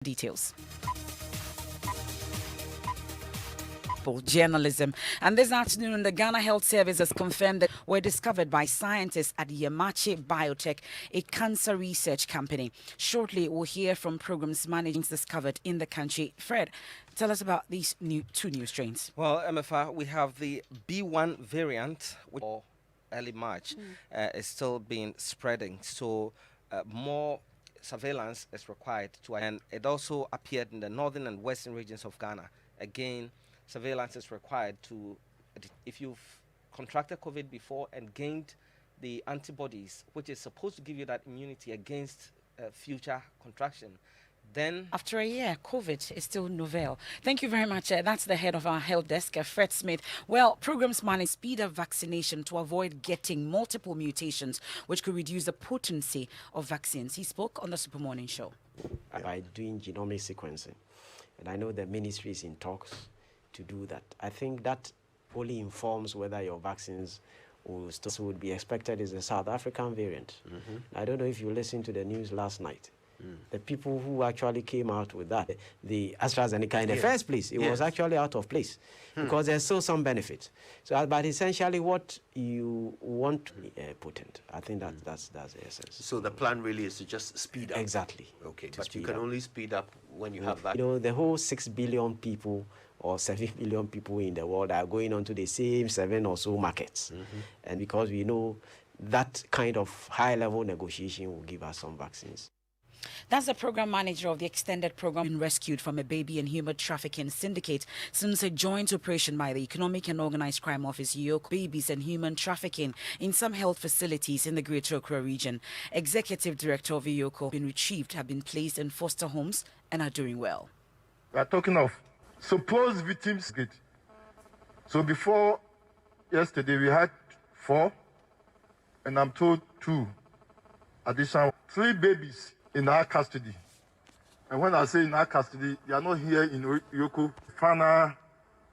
Details. Journalism. And this afternoon, the Ghana Health Service has confirmed that were discovered by scientists at Yamache Biotech, a cancer research company. Shortly, we'll hear from programs managing discovered in the country. Fred, tell us about these two new strains. Well, MFR, we have the B1 variant, which early March is still being spreading. So more surveillance is required and it also appeared in the northern and western regions of Ghana. Again, surveillance is required if you've contracted COVID before and gained the antibodies, which is supposed to give you that immunity against future contraction. Then, after a year, COVID is still novel. Thank you very much. That's the head of our health desk, Fred Smith. Well, programs manage speed of vaccination to avoid getting multiple mutations, which could reduce the potency of vaccines. He spoke on the Super Morning Show. By doing genomic sequencing. And I know the ministry is in talks to do that. I think that only informs whether your vaccines would be expected is a South African variant. I don't know if you listened to the news last night. The people who actually came out with that, the AstraZeneca in the first place, it was actually out of place because there's still some benefit. So, but essentially what you want to be potent, I think that's the essence. So the plan really is to just speed up. Exactly. Okay, but you can only speed up when you have that. You know, the whole 6 billion people or 7 billion people in the world are going on to the same 7 or so markets. And because we know that kind of high-level negotiation will give us some vaccines. That's the program manager of the extended program been rescued from a baby and human trafficking syndicate since a joint operation by the Economic and Organized Crime Office Yoko babies and human trafficking in some health facilities in the Greater Accra region. Executive Director of Yoko been retrieved, have been placed in foster homes and are doing well. We are talking of supposed victims. So before yesterday we had 4 and I'm told 2 additional 3 babies in our custody. And when I say in our custody, they are not here in Yoko. Final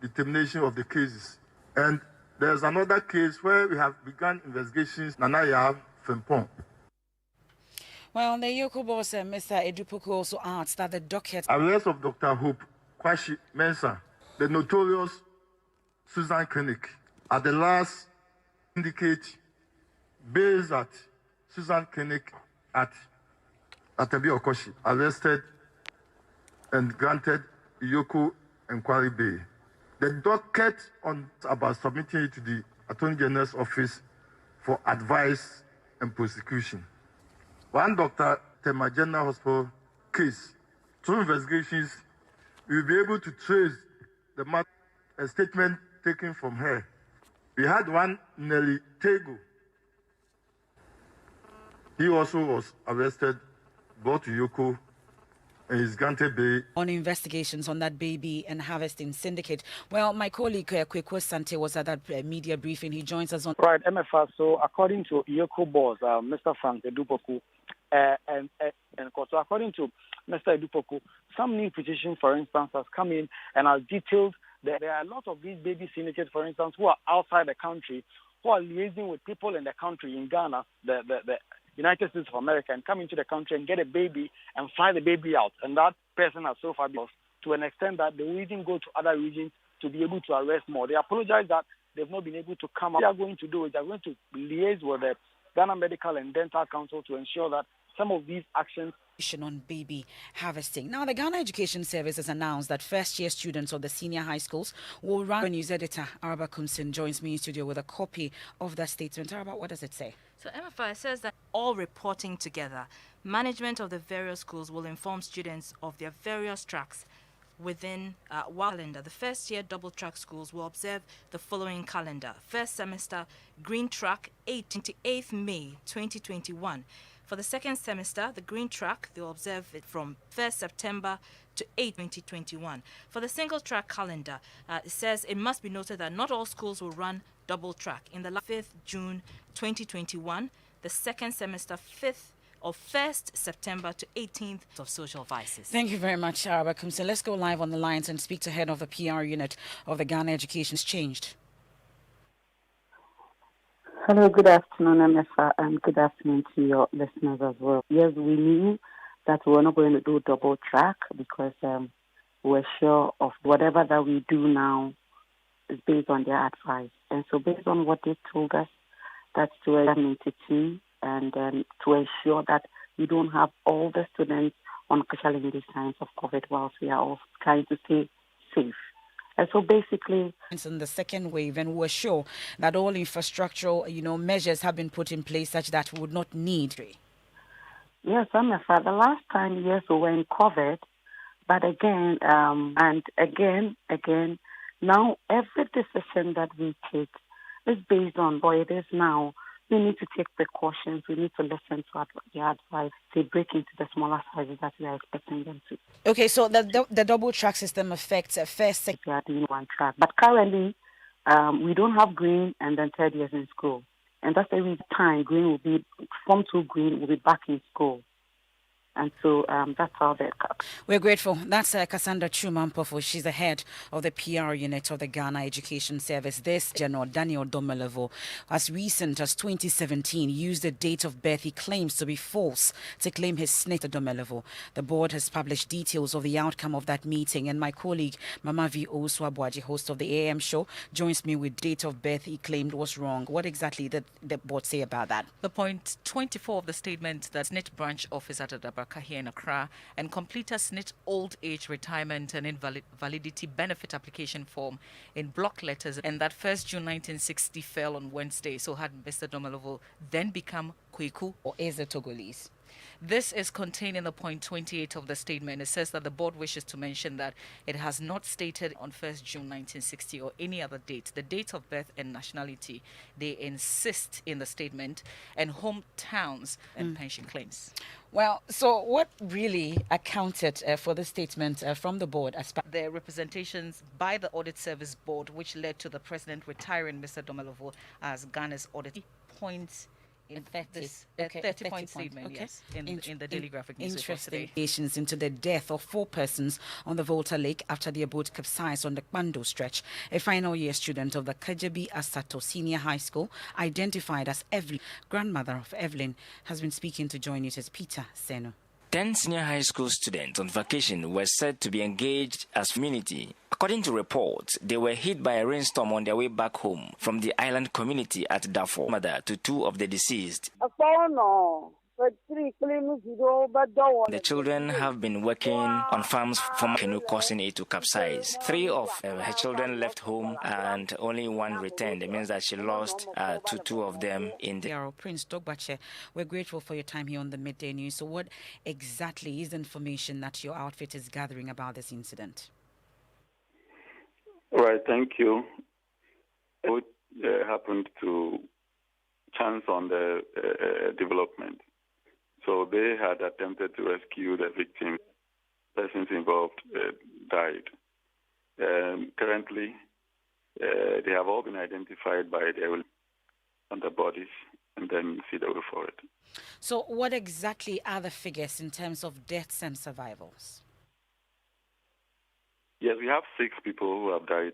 determination of the cases. And there's another case where we have begun investigations, Nanaya Fempong. Well, the Yoko boss, Mr. Edupoko, also adds that the docket... Arrest of Dr. Hope Kwashi Mensah, the notorious Susan Clinic, at the last syndicate based at Susan Clinic at Atabi Okoshi, arrested and granted Yoko inquiry bail. The docket on about submitting it to the Attorney General's office for advice and prosecution. One Dr. Tema General Hospital case, through investigations, we will be able to trace the matter, a statement taken from her. We had one Nelly Tego. He also was arrested, brought to Yoko, and is granted bail. On investigations on that baby and harvesting syndicate. Well, my colleague Kwekwe Sante was at that media briefing. He joins us on... Right, MFR. So according to Yoko boss, Mr. Frank Edupoku, and so according to Mr. Edupoku, some new petition, for instance, has come in and has detailed that there are a lot of these baby syndicates, for instance, who are outside the country, who are liaising with people in the country, in Ghana, the United States of America, and come into the country and get a baby and fly the baby out. And that person has so far been to an extent that they will even go to other regions to be able to arrest more. They apologize that they've not been able to come out. What they are going to do is they are going to liaise with the Ghana Medical and Dental Council to ensure that some of these actions on baby harvesting. Now, the Ghana Education Service has announced that first-year students of the senior high schools will run. News editor Araba Kumsin joins me in studio with a copy of that statement. Araba, what does it say? So MFI says that all reporting together, management of the various schools will inform students of their various tracks within one calendar. The first-year double-track schools will observe the following calendar. First semester, green track, 28th May 2021. For the second semester, the green track, they'll observe it from 1st September to 8 2021. For the single track calendar, it says it must be noted that not all schools will run double track. In the 5th June 2021, the second semester, 1st September to 18th of social vices. Thank you very much, Araba Kumsin. Let's go live on the lines and speak to head of the PR unit of the Ghana Education's Changed. Hello, good afternoon, MFA, and good afternoon to your listeners as well. Yes, we knew that we were not going to do double track because we're sure of whatever that we do now is based on their advice. And so based on what they told us, that's to examine entity and to ensure that we don't have all the students on especially in these times of COVID whilst we are all trying to stay safe. And so basically, in the second wave, and we're sure that all infrastructural, measures have been put in place such that we would not need. Yes, I'm afraid the last time, yes, we were in COVID, but again, now every decision that we take is based on what it is now. We need to take precautions. We need to listen to the advice. They break into the smaller sizes that we are expecting them to. Okay, so the double track system affects first, second. We are doing one track. But currently, we don't have green and then third years in school. And that's every time green will be, Form 2 green will be back in school. And so that's how they cut. We're grateful. That's Cassandra Chuma-Mpofu. She's the head of the PR unit of the Ghana Education Service. This General Daniel Domelevo, as recent as 2017, used the date of birth he claims to be false to claim his snake to Domelevo. The board has published details of the outcome of that meeting, and my colleague Mama V. Oswabwaji, host of the AM show, joins me with date of birth he claimed was wrong. What exactly did the board say about that? The point 24 of the statement that SNIT branch office at Adabaka here in Accra and complete a SNIT old age retirement and invalidity benefit application form in block letters, and that 1st June 1960 fell on Wednesday. So had Mr. Domelevo then become Kweku or is it Togolese? This is contained in the point 28 of the statement. It says that the board wishes to mention that it has not stated on 1st June 1960 or any other date the date of birth and nationality. They insist in the statement, and hometowns and pension claims. Well, so what really accounted for the statement from the board? The representations by the Audit Service Board, which led to the president retiring Mr. Domelevo as Ghana's audit points in 30-point statement, okay. Yes, in the Daily Graphic newspaper today. Investigations into the death of 4 persons on the Volta Lake after their boat capsized on the Kpando stretch. A final year student of the Kajabi Asato Senior High School, identified as Evelyn, grandmother of Evelyn, has been speaking to Joy News' Peter Seno. 10 senior high school students on vacation were said to be engaged as community. According to reports, they were hit by a rainstorm on their way back home from the island community at Darfur. Mother to 2 of the deceased. The children have been working on farms from canoe, causing it to capsize. 3 of her children left home and only 1 returned. It means that she lost 2 of them in the... Prince Dogbache, we're grateful for your time here on the Midday News. So what exactly is the information that your outfit is gathering about this incident? All right, thank you. What happened to chance on the development? So they had attempted to rescue the victims. Persons involved died. Currently, they have all been identified by their bodies and then see the way forward. So what exactly are the figures in terms of deaths and survivals? Yes, we have 6 people who have died,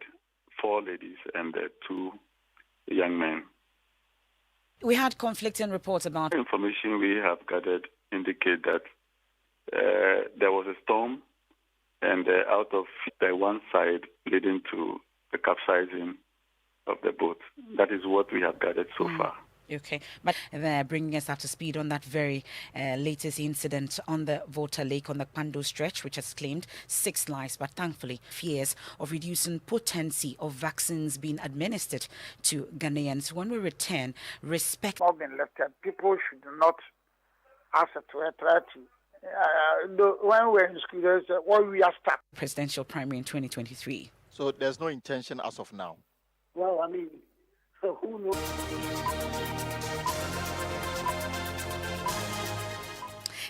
4 ladies and 2 young men. We had conflicting reports about... Information we have gathered indicate that there was a storm, and out of the one side leading to the capsizing of the boat. That is what we have gathered so far. Okay, but bringing us up to speed on that very latest incident on the Volta Lake on the Kpando stretch, which has claimed 6 lives, but thankfully fears of reducing potency of vaccines being administered to Ghanaians. When we return, respect... Not been lifted. People should not answer to a threat. When we're in school, there's what we are stuck. Presidential primary in 2023. So there's no intention as of now? Well, I mean, so who knows?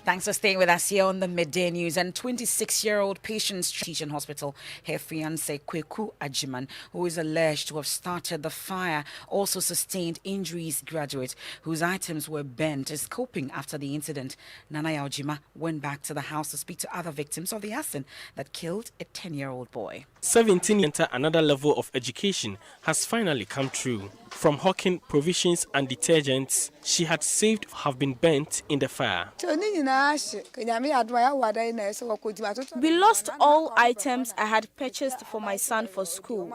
Thanks for staying with us here on the Midday News. And 26-year-old Patience Teaching Hospital, her fiancé Kweku Ajiman, who is alleged to have started the fire, also sustained injuries. Graduate whose items were burnt is coping after the incident. Nana Yaojima went back to the house to speak to other victims of the accident that killed a 10-year-old boy. 17 enter another level of education has finally come true. From hawking provisions and detergents she had saved have been burnt in the fire. We lost all items I had purchased for my son for school.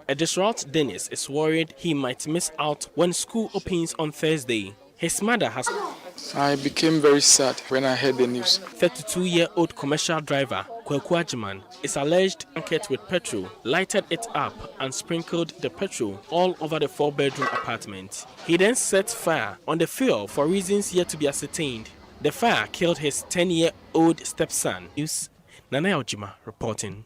A distraught Dennis is worried he might miss out when school opens on Thursday. His mother has... I became very sad when I heard the news. 32-year-old commercial driver Kwaku Ajiman is alleged bucket with petrol, lighted it up and sprinkled the petrol all over the 4-bedroom apartment. He then set fire on the fuel for reasons yet to be ascertained. The fire killed his 10-year-old stepson. News Nana Ojima reporting.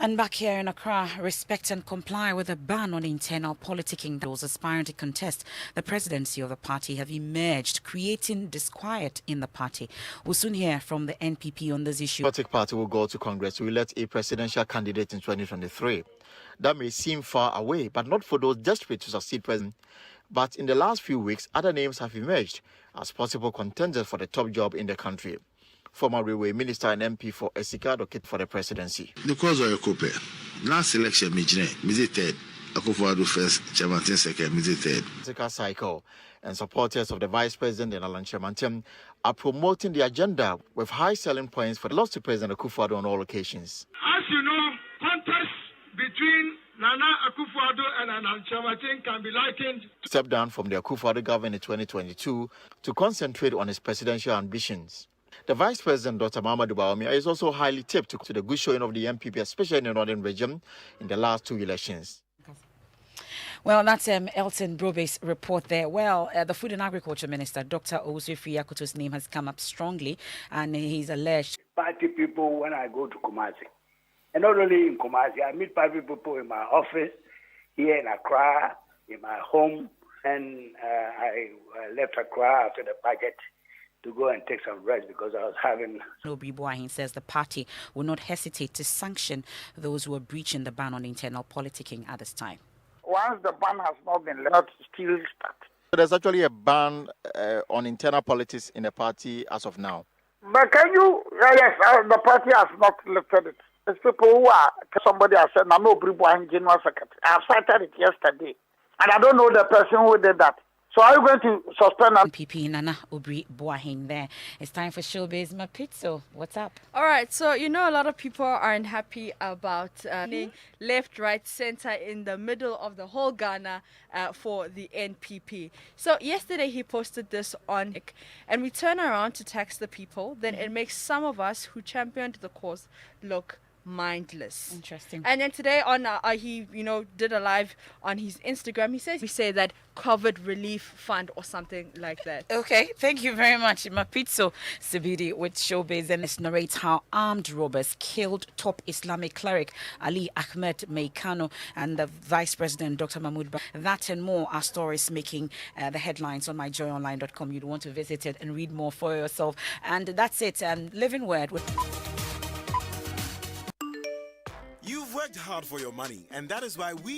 And back here in Accra, respect and comply with a ban on internal politicking. Those aspiring to contest the presidency of the party have emerged, creating disquiet in the party. We'll soon hear from the NPP on this issue. The Democratic Party will go to Congress to elect a presidential candidate in 2023. That may seem far away, but not for those desperate to succeed president. But in the last few weeks, other names have emerged as possible contenders for the top job in the country. Former Railway Minister and MP for Esika advocate for the presidency. The cause of your couple. Last election, Mizi third. Akufo-Addo first, Kyerematen second, Mizi third. Esika cycle and supporters of the Vice President and Alan Kyerematen are promoting the agenda with high selling points for the loss to President Akufo-Addo on all occasions. As you know, contest between Nana Akufo-Addo and Alan Kyerematen can be likened. Stepped down from the Akufo-Addo government in 2022 to concentrate on his presidential ambitions. The Vice President, Dr. Mahamudu Bawumia, is also highly tipped to the good showing of the NPP, especially in the Northern region, in the last 2 elections. Well, that's Elton Brobe's report there. Well, the Food and Agriculture Minister, Dr. Owusu Akoto's name has come up strongly, and he's alleged. Party people, when I go to Kumasi, and not only in Kumasi, I meet party people in my office, here in Accra, in my home, and I left Accra after the budget to go and take some rest because I was having... Obri Boahin says the party will not hesitate to sanction those who are breaching the ban on internal politicking at this time. Once the ban has not been let still start. There's actually a ban on internal politics in the party as of now. But can you... yes, the party has not lifted it. There's people who are... Somebody has said, Nana Obri Boahin, General Secretary. I have cited it yesterday. And I don't know the person who did that. So are you going to suspend NPP Nana Obri Boahin there? It's time for Showbiz Mapitso. What's up? All right, so you know a lot of people aren't happy about left, right, center in the middle of the whole Ghana for the NPP. So yesterday he posted this on, and we turn around to text the people. Then it makes some of us who championed the cause look mindless. Interesting. And then today on he did a live on his Instagram. He says we say that COVID relief fund or something like that. Okay, thank you very much. Mapitso Sibidi with Showbiz, and it narrates how armed robbers killed top Islamic cleric Ali Ahmed Meikano and the Vice President Dr. Mahmoud Ba. That and more are stories making the headlines on myjoyonline.com. You'd want to visit it and read more for yourself. And that's it. Living Word with... You've worked hard for your money, and that is why we